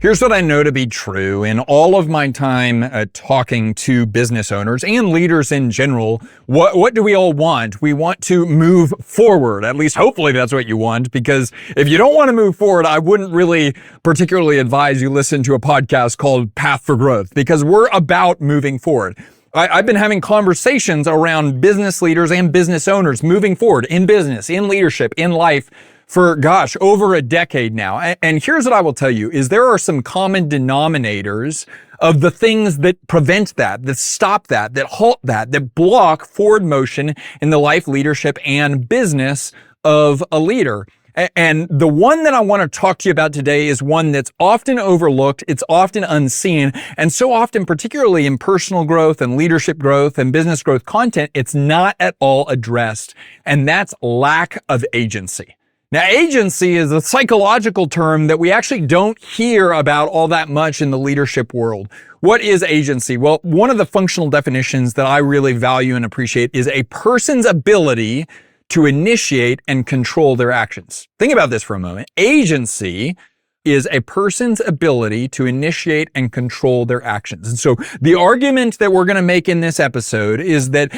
Here's what I know to be true. In all of my time talking to business owners and leaders in general, what do we all want? We want to move forward. At least hopefully that's what you want, because if you don't want to move forward, I wouldn't really particularly advise you listen to a podcast called Path for Growth, because we're about moving forward. I've been having conversations around business leaders and business owners moving forward in business, in leadership, in life for, over a decade now. And here's what I will tell you is there are some common denominators of the things that prevent that stop that halt that block forward motion in the life, leadership, and business of a leader. And the one that I want to talk to you about today is one that's often overlooked. It's often unseen. And so often, particularly in personal growth and leadership growth and business growth content, it's not at all addressed. And that's lack of agency. Now, agency is a psychological term that we actually don't hear about all that much in the leadership world. What is agency? Well, one of the functional definitions that I really value and appreciate is a person's ability to initiate and control their actions. Think about this for a moment. Agency is a person's ability to initiate and control their actions. And so the argument that we're going to make in this episode is that,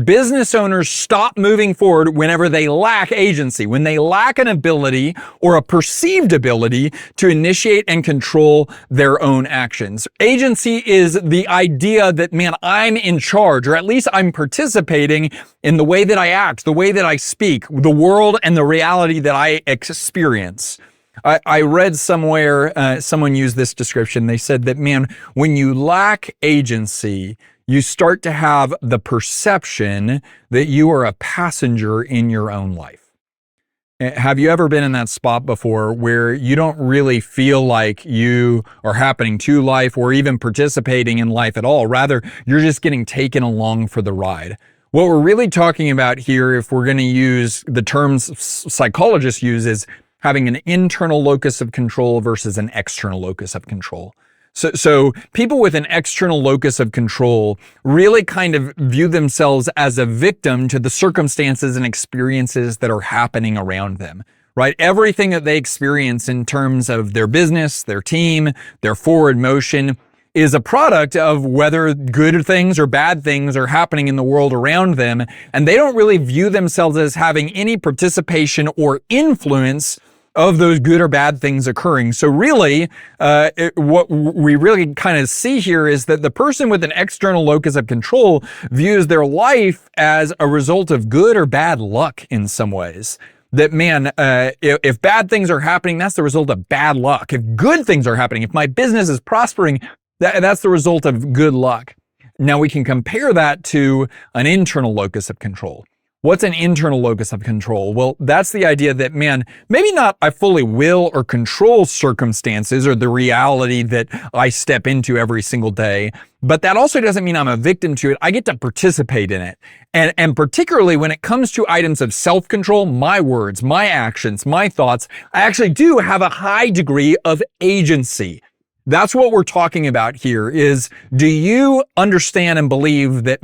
business owners stop moving forward whenever they lack agency, when they lack an ability or a perceived ability to initiate and control their own actions. Agency is the idea that, I'm in charge, or at least I'm participating in the way that I act, the way that I speak, the world and the reality that I experience. I read somewhere, someone used this description. They said that, when you lack agency, you start to have the perception that you are a passenger in your own life. Have you ever been in that spot before where you don't really feel like you are happening to life or even participating in life at all? Rather, you're just getting taken along for the ride. What we're really talking about here, if we're going to use the terms psychologists use, is having an internal locus of control versus an external locus of control. So people with an external locus of control really kind of view themselves as a victim to the circumstances and experiences that are happening around them, right? Everything that they experience in terms of their business, their team, their forward motion is a product of whether good things or bad things are happening in the world around them. And they don't really view themselves as having any participation or influence of those good or bad things occurring. So really, what we really kind of see here is that the person with an external locus of control views their life as a result of good or bad luck in some ways. That, if bad things are happening, that's the result of bad luck. If good things are happening, if my business is prospering, that's the result of good luck. Now we can compare that to an internal locus of control. What's an internal locus of control? Well, that's the idea that, maybe not I fully will or control circumstances or the reality that I step into every single day, but that also doesn't mean I'm a victim to it. I get to participate in it. And particularly when it comes to items of self-control, my words, my actions, my thoughts, I actually do have a high degree of agency. That's what we're talking about here is, do you understand and believe that,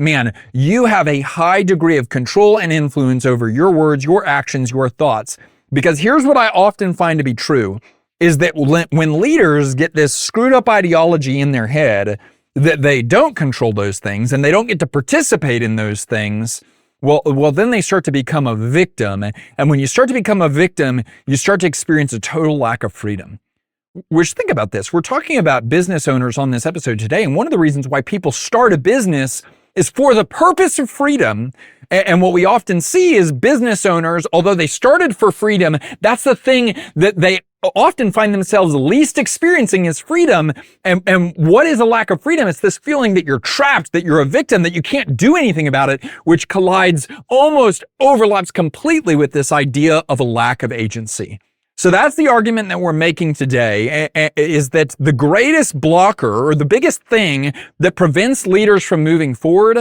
you have a high degree of control and influence over your words, your actions, your thoughts? Because here's what I often find to be true is that when leaders get this screwed up ideology in their head that they don't control those things and they don't get to participate in those things, well, then they start to become a victim. And when you start to become a victim, you start to experience a total lack of freedom. Which, think about this. We're talking about business owners on this episode today. And one of the reasons why people start a business is for the purpose of freedom. And what we often see is business owners, although they started for freedom, that's the thing that they often find themselves least experiencing is freedom. And what is a lack of freedom? It's this feeling that you're trapped, that you're a victim, that you can't do anything about it, which almost overlaps completely with this idea of a lack of agency. So that's the argument that we're making today, is that the greatest blocker or the biggest thing that prevents leaders from moving forward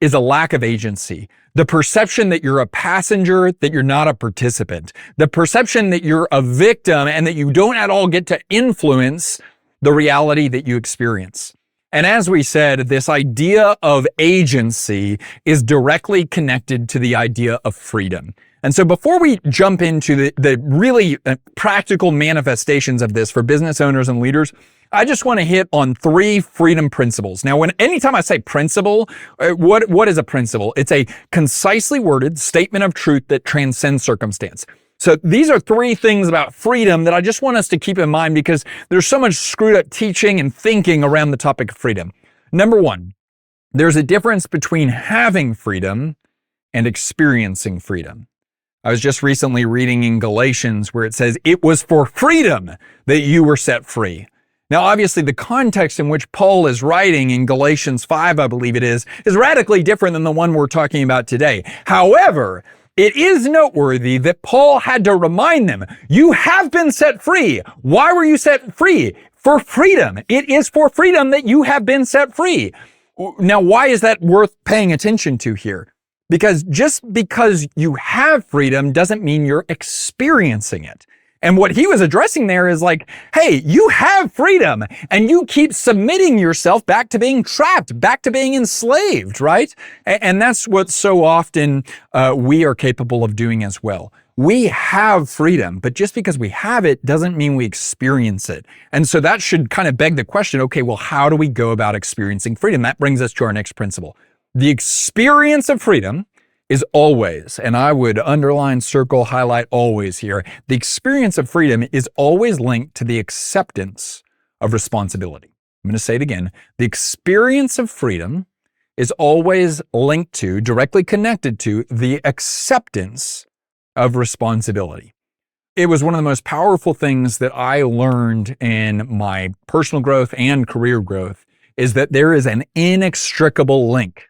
is a lack of agency. The perception that you're a passenger, that you're not a participant. The perception that you're a victim and that you don't at all get to influence the reality that you experience. And as we said, this idea of agency is directly connected to the idea of freedom. And so before we jump into the really practical manifestations of this for business owners and leaders, I just want to hit on 3 freedom principles. Now, anytime I say principle, what is a principle? It's a concisely worded statement of truth that transcends circumstance. So these are 3 things about freedom that I just want us to keep in mind because there's so much screwed up teaching and thinking around the topic of freedom. Number 1, there's a difference between having freedom and experiencing freedom. I was just recently reading in Galatians where it says, it was for freedom that you were set free. Now, obviously, the context in which Paul is writing in Galatians 5, I believe it is radically different than the one we're talking about today. However, it is noteworthy that Paul had to remind them, you have been set free. Why were you set free? For freedom. It is for freedom that you have been set free. Now, why is that worth paying attention to here? Because just because you have freedom doesn't mean you're experiencing it. And what he was addressing there is like, hey, you have freedom and you keep submitting yourself back to being trapped, back to being enslaved, right? And that's what so often we are capable of doing as well. We have freedom, but just because we have it doesn't mean we experience it. And so that should kind of beg the question, okay, well, how do we go about experiencing freedom? That brings us to our next principle. The experience of freedom is always, and I would underline, circle, highlight always here, the experience of freedom is always linked to the acceptance of responsibility. I'm going to say it again. The experience of freedom is always linked to, directly connected to, the acceptance of responsibility. It was one of the most powerful things that I learned in my personal growth and career growth is that there is an inextricable link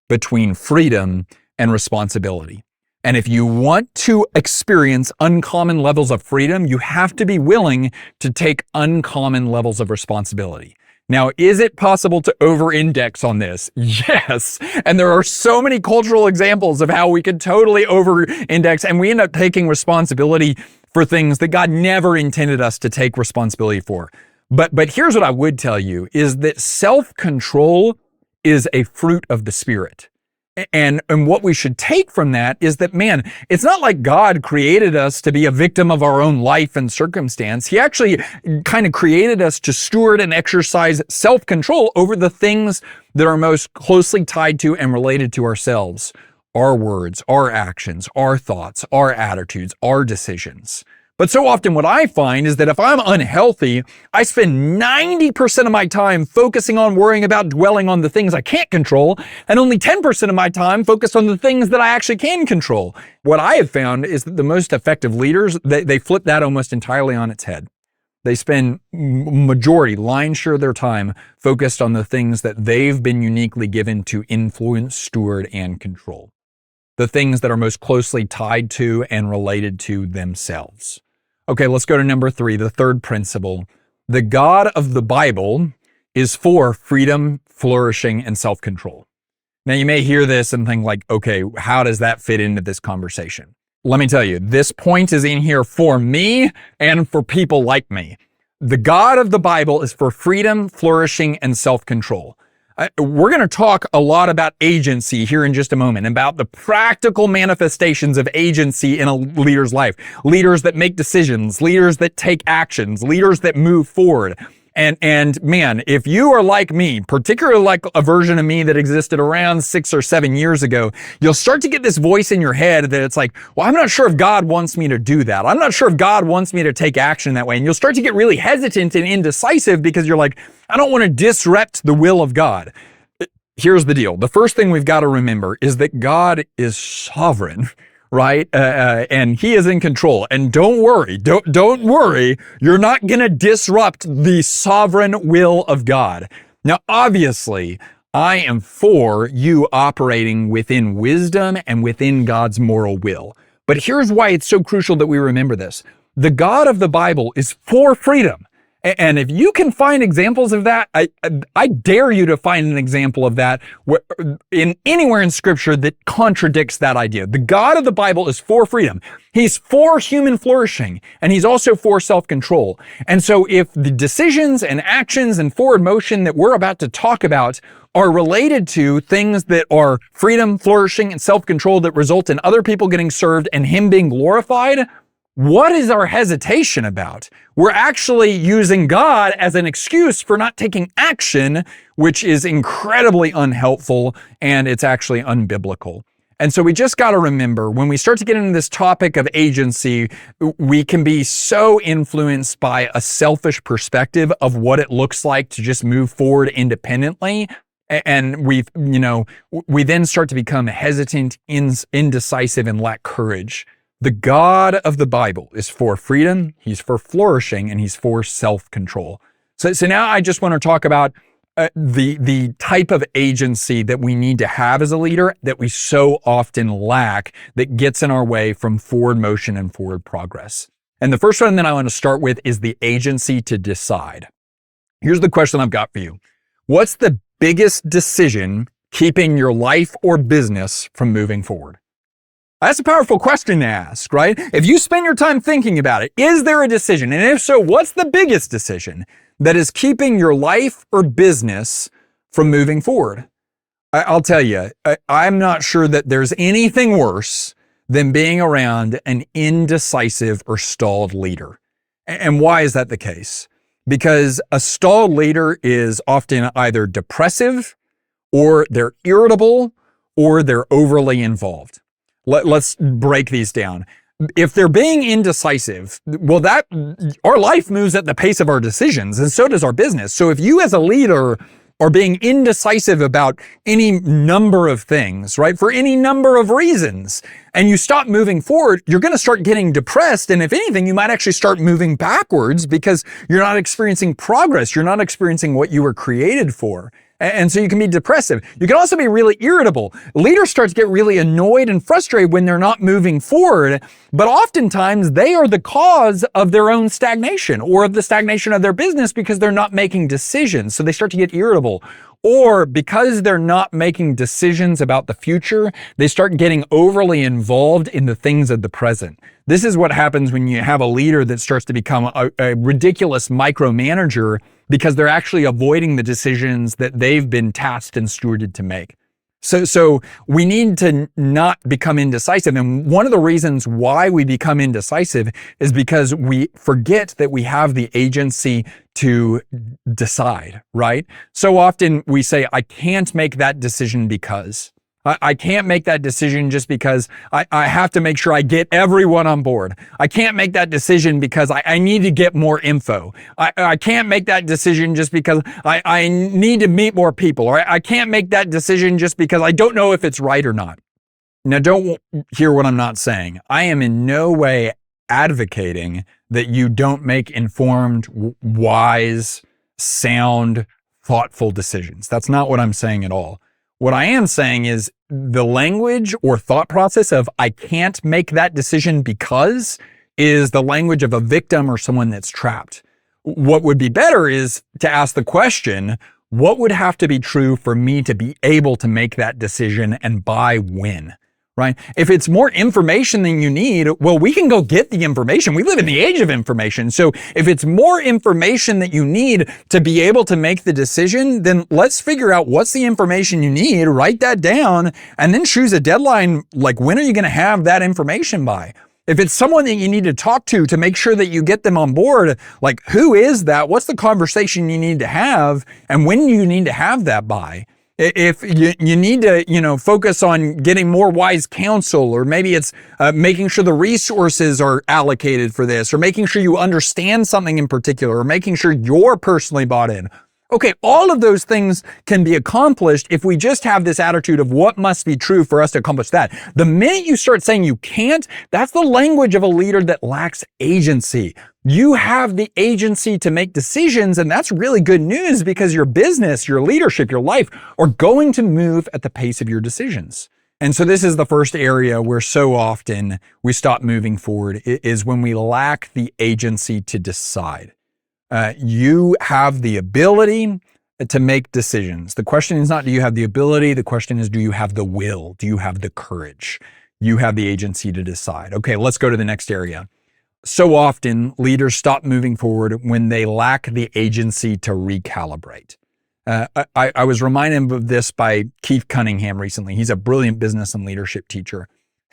between freedom and responsibility. And if you want to experience uncommon levels of freedom, you have to be willing to take uncommon levels of responsibility. Now, is it possible to over-index on this? Yes. And there are so many cultural examples of how we could totally over-index and we end up taking responsibility for things that God never intended us to take responsibility for. But here's what I would tell you is that self-control is a fruit of the Spirit. And what we should take from that is that, man, it's not like God created us to be a victim of our own life and circumstance. He actually kind of created us to steward and exercise self-control over the things that are most closely tied to and related to ourselves. Our words, our actions, our thoughts, our attitudes, our decisions. But so often what I find is that if I'm unhealthy, I spend 90% of my time focusing on worrying about dwelling on the things I can't control, and only 10% of my time focused on the things that I actually can control. What I have found is that the most effective leaders, they flip that almost entirely on its head. They spend lion's share of their time focused on the things that they've been uniquely given to influence, steward, and control. The things that are most closely tied to and related to themselves. Okay, let's go to number 3, the third principle. The God of the Bible is for freedom, flourishing, and self-control. Now, you may hear this and think like, okay, how does that fit into this conversation? Let me tell you, this point is in here for me and for people like me. The God of the Bible is for freedom, flourishing, and self-control. We're going to talk a lot about agency here in just a moment, about the practical manifestations of agency in a leader's life. Leaders that make decisions, leaders that take actions, leaders that move forward. And man, if you are like me, particularly like a version of me that existed around 6 or 7 years ago, you'll start to get this voice in your head that it's like, well, I'm not sure if God wants me to do that. I'm not sure if God wants me to take action that way. And you'll start to get really hesitant and indecisive because you're like, I don't want to disrupt the will of God. Here's the deal. The first thing we've got to remember is that God is sovereign. Right? And he is in control. And don't worry, don't worry. You're not going to disrupt the sovereign will of God. Now, obviously, I am for you operating within wisdom and within God's moral will. But here's why it's so crucial that we remember this. The God of the Bible is for freedom. And if you can find examples of that, I dare you to find an example of that in anywhere in Scripture that contradicts that idea. The God of the Bible is for freedom. He's for human flourishing, and he's also for self-control. And so if the decisions and actions and forward motion that we're about to talk about are related to things that are freedom, flourishing, and self-control that result in other people getting served and him being glorified, What is our hesitation about? We're actually using God as an excuse for not taking action, which is incredibly unhelpful, and it's actually unbiblical. And so we just got to remember, when we start to get into this topic of agency, we can be so influenced by a selfish perspective of what it looks like to just move forward independently. And we then start to become hesitant, indecisive, and lack courage. The God of the Bible is for freedom, He's for flourishing, and He's for self-control. So now I just want to talk about the type of agency that we need to have as a leader that we so often lack, that gets in our way from forward motion and forward progress. And the first one that I want to start with is the agency to decide. Here's the question I've got for you. What's the biggest decision keeping your life or business from moving forward? That's a powerful question to ask, right? If you spend your time thinking about it, is there a decision? And if so, what's the biggest decision that is keeping your life or business from moving forward? I'll tell you, I'm not sure that there's anything worse than being around an indecisive or stalled leader. And why is that the case? Because a stalled leader is often either depressive, or they're irritable, or they're overly involved. Let's break these down. If they're being indecisive, well, our life moves at the pace of our decisions, and so does our business. So if you as a leader are being indecisive about any number of things, right, for any number of reasons, and you stop moving forward, you're going to start getting depressed. And if anything, you might actually start moving backwards because you're not experiencing progress. You're not experiencing what you were created for. And so you can be depressive. You can also be really irritable. Leaders start to get really annoyed and frustrated when they're not moving forward, but oftentimes they are the cause of their own stagnation or of the stagnation of their business because they're not making decisions. So they start to get irritable. Or because they're not making decisions about the future, they start getting overly involved in the things of the present. This is what happens when you have a leader that starts to become a ridiculous micromanager because they're actually avoiding the decisions that they've been tasked and stewarded to make. So we need to not become indecisive. And one of the reasons why we become indecisive is because we forget that we have the agency to decide, right? So often we say, I can't make that decision because. I can't make that decision just because I have to make sure I get everyone on board. I can't make that decision because I need to get more info. I can't make that decision just because I need to meet more people. Or I can't make that decision just because I don't know if it's right or not. Now, don't hear what I'm not saying. I am in no way advocating that you don't make informed, wise, sound, thoughtful decisions. That's not what I'm saying at all. What I am saying is the language or thought process of I can't make that decision because is the language of a victim or someone that's trapped. What would be better is to ask the question, what would have to be true for me to be able to make that decision, and by when? Right? If it's more information than you need, well, we can go get the information. We live in the age of information. So if it's more information that you need to be able to make the decision, then let's figure out what's the information you need, write that down, and then choose a deadline. Like, when are you going to have that information by? If it's someone that you need to talk to make sure that you get them on board, like, who is that? What's the conversation you need to have? And when do you need to have that by? If you need to, focus on getting more wise counsel, or maybe it's making sure the resources are allocated for this, or making sure you understand something in particular, or making sure you're personally bought in. Okay, all of those things can be accomplished if we just have this attitude of what must be true for us to accomplish that. The minute you start saying you can't, that's the language of a leader that lacks agency. You have the agency to make decisions, and that's really good news because your business, your leadership, your life are going to move at the pace of your decisions. And so this is the first area where so often we stop moving forward, is when we lack the agency to decide. You have the ability to make decisions. The question is not, do you have the ability? The question is, do you have the will? Do you have the courage? You have the agency to decide. Okay, let's go to the next area. So often leaders stop moving forward when they lack the agency to recalibrate. I was reminded of this by Keith Cunningham recently. He's a brilliant business and leadership teacher.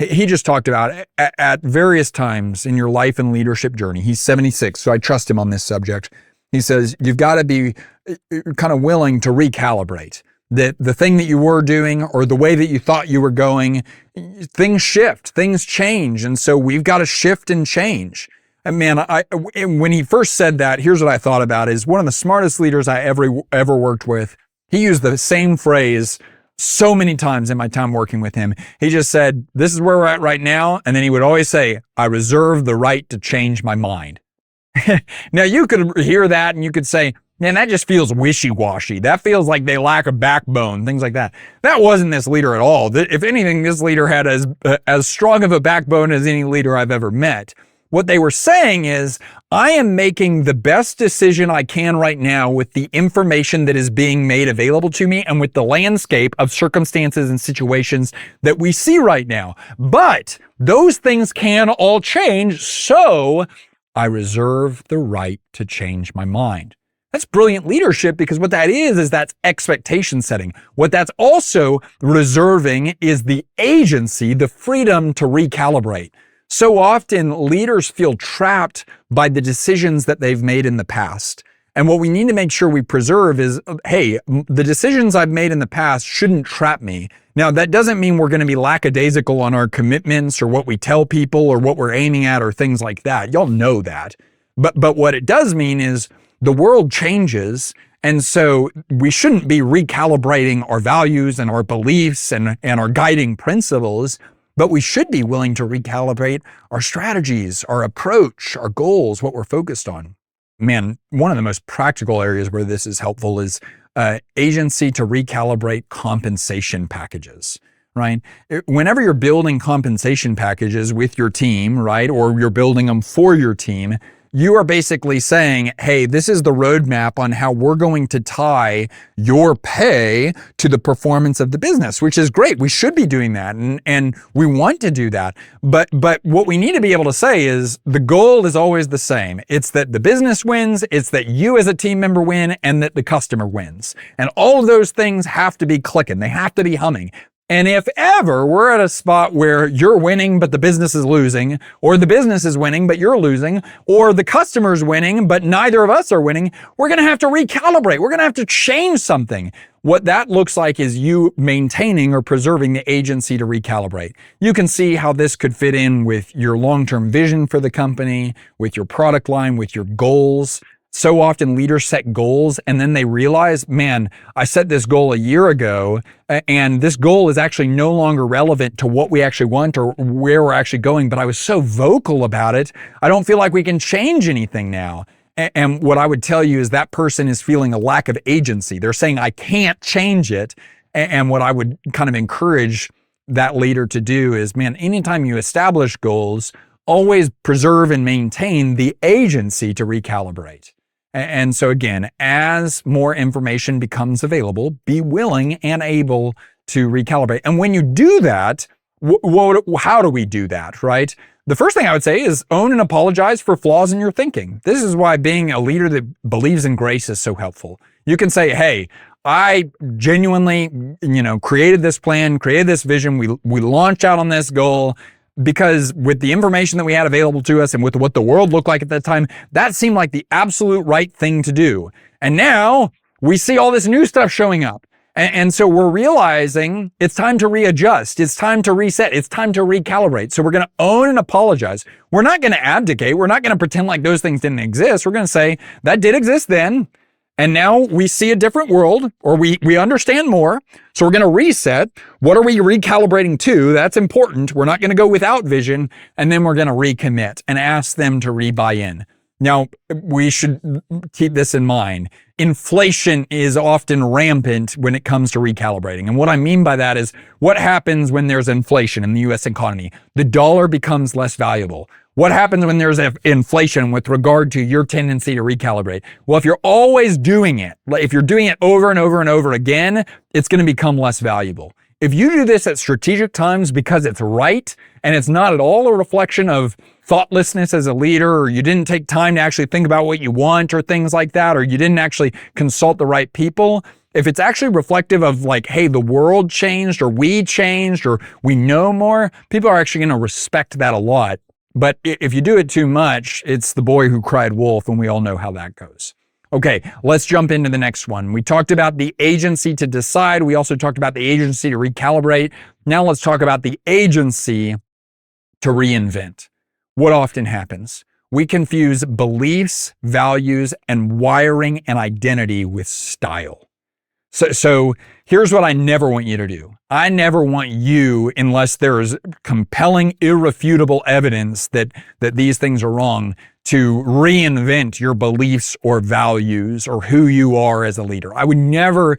He just talked about at various times in your life and leadership journey. He's 76, so I trust him on this subject. He says, you've got to be kind of willing to recalibrate. That the thing that you were doing or the way that you thought you were going, things shift, things change. And so we've got to shift and change. And man, when he first said that, here's what I thought about is one of the smartest leaders I ever worked with. He used the same phrase so many times in my time working with him. He just said, this is where we're at right now. And then he would always say, I reserve the right to change my mind. Now you could hear that and you could say, man, that just feels wishy-washy. That feels like they lack a backbone, things like that. That wasn't this leader at all. If anything, this leader had as strong of a backbone as any leader I've ever met. What they were saying is, I am making the best decision I can right now with the information that is being made available to me and with the landscape of circumstances and situations that we see right now. But those things can all change, so I reserve the right to change my mind. That's brilliant leadership, because what that is that's expectation setting. What that's also reserving is the agency, the freedom to recalibrate. So often leaders feel trapped by the decisions that they've made in the past. And what we need to make sure we preserve is, hey, the decisions I've made in the past shouldn't trap me. Now, that doesn't mean we're going to be lackadaisical on our commitments or what we tell people or what we're aiming at or things like that. Y'all know that. But what it does mean is the world changes. And so we shouldn't be recalibrating our values and our beliefs and our guiding principles. But we should be willing to recalibrate our strategies, our approach, our goals, what we're focused on. Man, one of the most practical areas where this is helpful is agency to recalibrate compensation packages, right? Whenever you're building compensation packages with your team, right, or you're building them for your team, you are basically saying, hey, this is the roadmap on how we're going to tie your pay to the performance of the business, which is great. We should be doing that, and we want to do that. But what we need to be able to say is the goal is always the same. It's that the business wins, it's that you as a team member win, and that the customer wins. And all of those things have to be clicking. They have to be humming. And if ever we're at a spot where you're winning, but the business is losing, or the business is winning, but you're losing, or the customer's winning, but neither of us are winning, we're going to have to recalibrate. We're going to have to change something. What that looks like is you maintaining or preserving the agency to recalibrate. You can see how this could fit in with your long-term vision for the company, with your product line, with your goals. So often leaders set goals and then they realize, man, I set this goal a year ago and this goal is actually no longer relevant to what we actually want or where we're actually going, but I was so vocal about it, I don't feel like we can change anything now. And what I would tell you is that person is feeling a lack of agency. They're saying, I can't change it. And what I would kind of encourage that leader to do is, man, anytime you establish goals, always preserve and maintain the agency to recalibrate. And so again, as more information becomes available, be willing and able to recalibrate. And when you do that, how do we do that, right? The first thing I would say is own and apologize for flaws in your thinking. This is why being a leader that believes in grace is so helpful. You can say, hey, I genuinely, created this plan, created this vision. We launched out on this goal. Because with the information that we had available to us and with what the world looked like at that time, that seemed like the absolute right thing to do. And now we see all this new stuff showing up. And so we're realizing it's time to readjust. It's time to reset. It's time to recalibrate. So we're going to own and apologize. We're not going to abdicate. We're not going to pretend like those things didn't exist. We're going to say that did exist then. And now we see a different world, or we understand more. So we're going to reset. What are we recalibrating to? That's important. We're not going to go without vision. And then we're going to recommit and ask them to rebuy in. Now, we should keep this in mind. Inflation is often rampant when it comes to recalibrating. And what I mean by that is what happens when there's inflation in the U.S. economy? The dollar becomes less valuable. What happens when there's inflation with regard to your tendency to recalibrate? Well, if you're always doing it, if you're doing it over and over and over again, it's going to become less valuable. If you do this at strategic times because it's right and it's not at all a reflection of thoughtlessness as a leader, or you didn't take time to actually think about what you want or things like that, or you didn't actually consult the right people, if it's actually reflective of like, hey, the world changed or we changed or we know more, people are actually going to respect that a lot. But if you do it too much, it's the boy who cried wolf, and we all know how that goes. Okay, let's jump into the next one. We talked about the agency to decide. We also talked about the agency to recalibrate. Now let's talk about the agency to reinvent. What often happens? We confuse beliefs, values, and wiring and identity with style. So here's what I never want you to do. I never want you, unless there is compelling, irrefutable evidence that these things are wrong, to reinvent your beliefs or values or who you are as a leader. I would never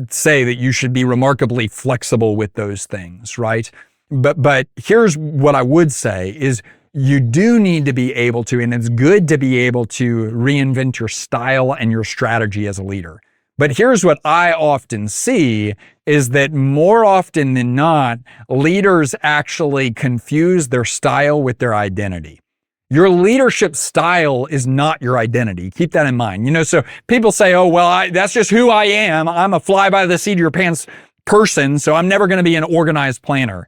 say that you should be remarkably flexible with those things, right? But here's what I would say is you do need to be able to, and it's good to be able to reinvent your style and your strategy as a leader. But here's what I often see is that more often than not, leaders actually confuse their style with their identity. Your leadership style is not your identity. Keep that in mind. So people say, oh, well, that's just who I am. I'm a fly by the seat of your pants person, so I'm never going to be an organized planner.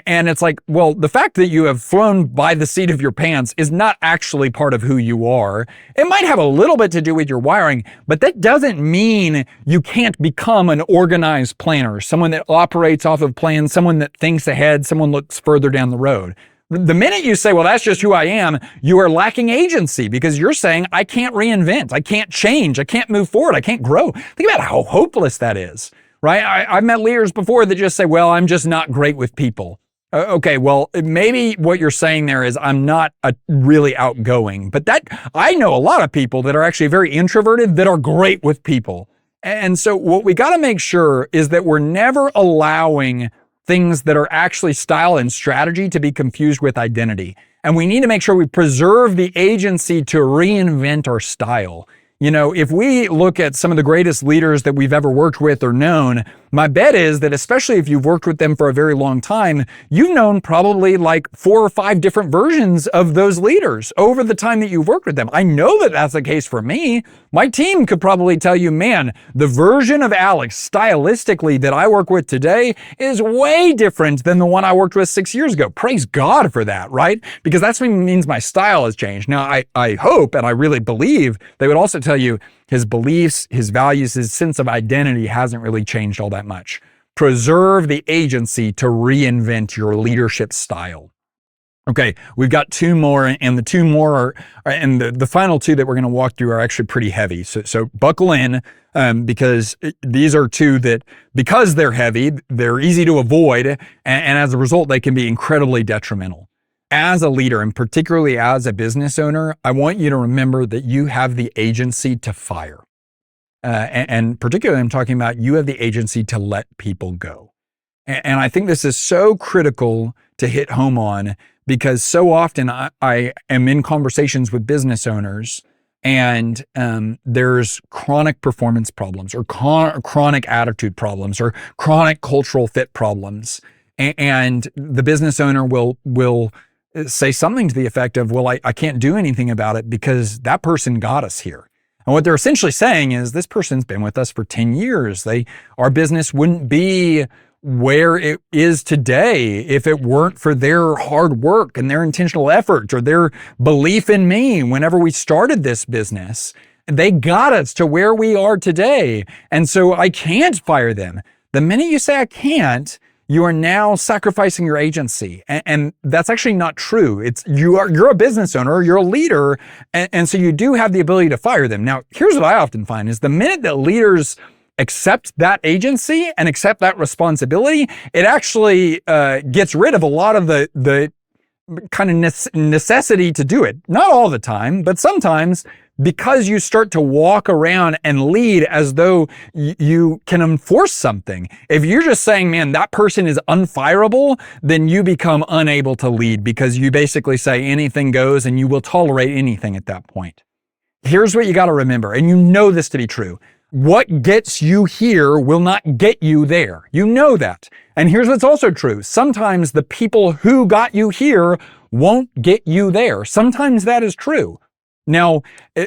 And it's like, well, the fact that you have flown by the seat of your pants is not actually part of who you are. It might have a little bit to do with your wiring, but that doesn't mean you can't become an organized planner, someone that operates off of plans, someone that thinks ahead, someone looks further down the road. The minute you say, well, that's just who I am, you are lacking agency because you're saying, I can't reinvent, I can't change, I can't move forward, I can't grow. Think about how hopeless that is, right? I've met leaders before that just say, well, I'm just not great with people. Okay, well, maybe what you're saying there is I'm not really outgoing, but I know a lot of people that are actually very introverted that are great with people. And so what we got to make sure is that we're never allowing things that are actually style and strategy to be confused with identity. And we need to make sure we preserve the agency to reinvent our style. If we look at some of the greatest leaders that we've ever worked with or known, my bet is that especially if you've worked with them for a very long time, you've known probably like 4 or 5 different versions of those leaders over the time that you've worked with them. I know that that's the case for me. My team could probably tell you, man, the version of Alex stylistically that I work with today is way different than the one I worked with 6 years ago. Praise God for that, right? Because that's what means my style has changed. Now, I hope and I really believe they would also tell you his beliefs, his values, his sense of identity hasn't really changed all that much. Preserve the agency to reinvent your leadership style. Okay, we've got 2 more, and the 2 more are, and the final 2 that we're going to walk through are actually pretty heavy. So buckle in, because these are 2 that, because they're heavy, they're easy to avoid, and as a result, they can be incredibly detrimental. As a leader, and particularly as a business owner, I want you to remember that you have the agency to fire. And particularly, I'm talking about you have the agency to let people go. And I think this is so critical to hit home on, because so often I am in conversations with business owners, and there's chronic performance problems or chronic attitude problems or chronic cultural fit problems. And the business owner will say something to the effect of, well, I can't do anything about it because that person got us here. And what they're essentially saying is this person's been with us for 10 years. Our business wouldn't be where it is today if it weren't for their hard work and their intentional effort or their belief in me whenever we started this business. They got us to where we are today. And so I can't fire them. The minute you say I can't, you are now sacrificing your agency. And that's actually not true. You're a business owner, you're a leader, and so you do have the ability to fire them. Now, here's what I often find is the minute that leaders accept that agency and accept that responsibility, it actually gets rid of a lot of the kind of necessity to do it. Not all the time, but sometimes, because you start to walk around and lead as though you can enforce something. If you're just saying, man, that person is unfireable, then you become unable to lead because you basically say anything goes and you will tolerate anything at that point. Here's what you got to remember, and you know this to be true. What gets you here will not get you there. You know that. And here's what's also true. Sometimes the people who got you here won't get you there. Sometimes that is true. Now,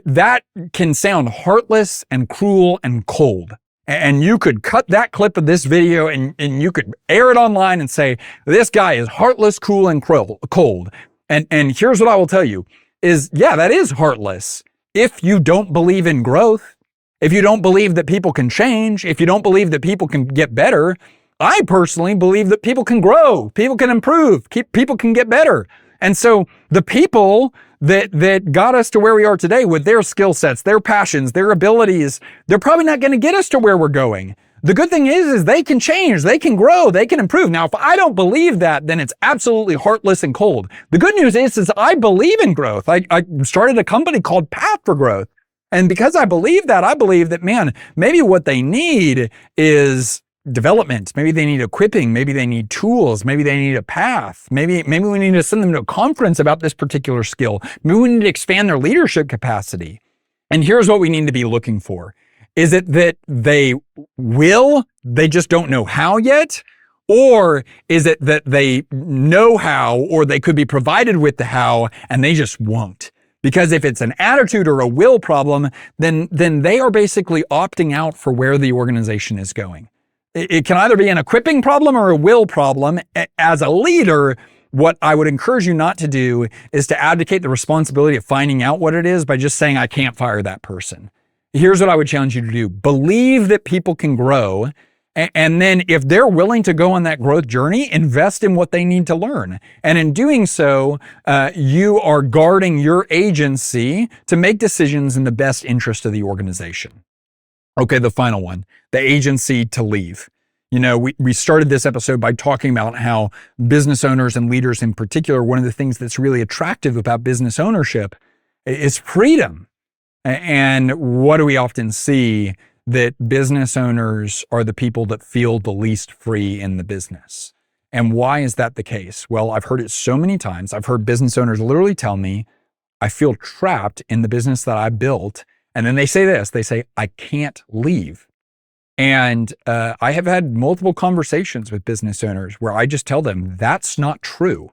that can sound heartless and cruel and cold. And you could cut that clip of this video and you could air it online and say, this guy is heartless, cruel, and cold. And here's what I will tell you is, yeah, that is heartless. If you don't believe in growth, if you don't believe that people can change, if you don't believe that people can get better, I personally believe that people can grow, people can improve, people can get better. And so the people that got us to where we are today with their skill sets, their passions, their abilities, they're probably not going to get us to where we're going. The good thing is they can change, they can grow, they can improve. Now, if I don't believe that, then it's absolutely heartless and cold. The good news is I believe in growth. I started a company called Path for Growth. And because I believe that, man, maybe what they need is development. Maybe they need equipping. Maybe they need tools. Maybe they need a path. Maybe we need to send them to a conference about this particular skill. Maybe we need to expand their leadership capacity. And here's what we need to be looking for. Is it that they just don't know how yet? Or is it that they know how, or they could be provided with the how and they just won't? Because if it's an attitude or a will problem, then they are basically opting out for where the organization is going. It can either be an equipping problem or a will problem. As a leader, what I would encourage you not to do is to abdicate the responsibility of finding out what it is by just saying, I can't fire that person. Here's what I would challenge you to do. Believe that people can grow. And then if they're willing to go on that growth journey, invest in what they need to learn. And in doing so, you are guarding your agency to make decisions in the best interest of the organization. Okay, the final one, the agency to leave. You know, we started this episode by talking about how business owners and leaders in particular, one of the things that's really attractive about business ownership is freedom. And what do we often see? That business owners are the people that feel the least free in the business. And why is that the case? Well, I've heard it so many times. I've heard business owners literally tell me, I feel trapped in the business that I built. And then they say this, they say, I can't leave. And I have had multiple conversations with business owners where I just tell them, that's not true,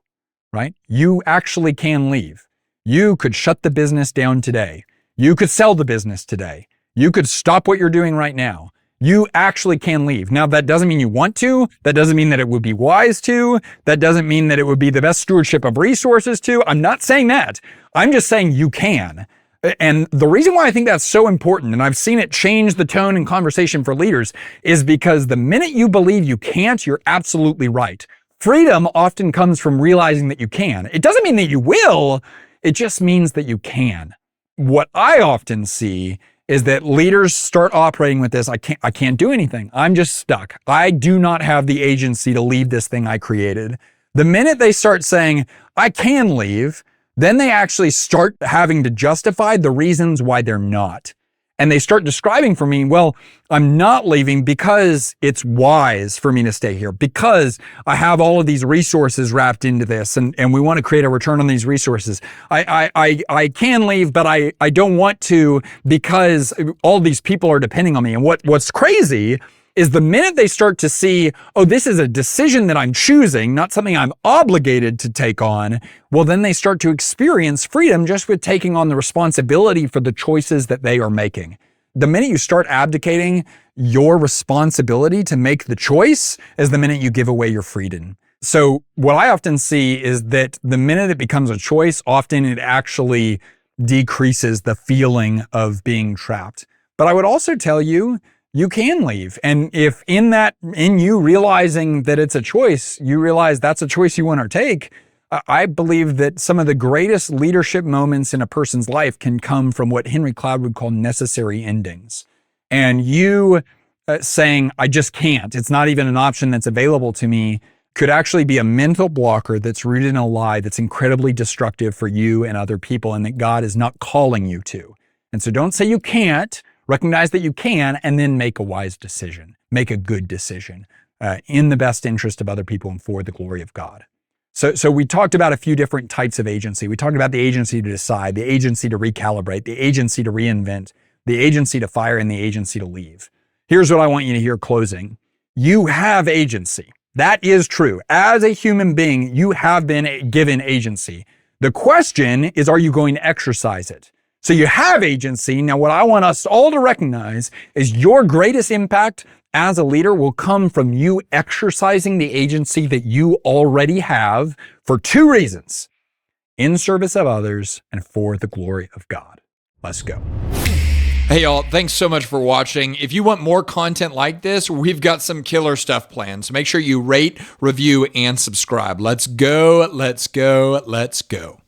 right? You actually can leave. You could shut the business down today. You could sell the business today. You could stop what you're doing right now. You actually can leave. Now, that doesn't mean you want to. That doesn't mean that it would be wise to. That doesn't mean that it would be the best stewardship of resources to. I'm not saying that. I'm just saying you can. And the reason why I think that's so important, and I've seen it change the tone and conversation for leaders, is because the minute you believe you can't, you're absolutely right. Freedom often comes from realizing that you can. It doesn't mean that you will. It just means that you can. What I often see is that leaders start operating with this, I can't do anything. I'm just stuck. I do not have the agency to leave this thing I created. The minute they start saying, I can leave, then they actually start having to justify the reasons why they're not. And they start describing for me, well, I'm not leaving because it's wise for me to stay here, because I have all of these resources wrapped into this and we want to create a return on these resources. I can leave, but I don't want to because all these people are depending on me. And what's crazy is the minute they start to see, oh, this is a decision that I'm choosing, not something I'm obligated to take on, well, then they start to experience freedom just with taking on the responsibility for the choices that they are making. The minute you start abdicating your responsibility to make the choice is the minute you give away your freedom. So what I often see is that the minute it becomes a choice, often it actually decreases the feeling of being trapped. But I would also tell you, you can leave. And if in you realizing that it's a choice, you realize that's a choice you want to take, I believe that some of the greatest leadership moments in a person's life can come from what Henry Cloud would call necessary endings. And you saying, I just can't, it's not even an option that's available to me, could actually be a mental blocker that's rooted in a lie that's incredibly destructive for you and other people, and that God is not calling you to. And so don't say you can't. Recognize that you can, and then make a wise decision, make a good decision in the best interest of other people and for the glory of God. So we talked about a few different types of agency. We talked about the agency to decide, the agency to recalibrate, the agency to reinvent, the agency to fire and the agency to leave. Here's what I want you to hear closing. You have agency. That is true. As a human being, you have been given agency. The question is, are you going to exercise it? So you have agency. Now, what I want us all to recognize is your greatest impact as a leader will come from you exercising the agency that you already have for two reasons: in service of others and for the glory of God. Let's go. Hey y'all, thanks so much for watching. If you want more content like this, we've got some killer stuff planned. So make sure you rate, review, and subscribe. Let's go, let's go, let's go.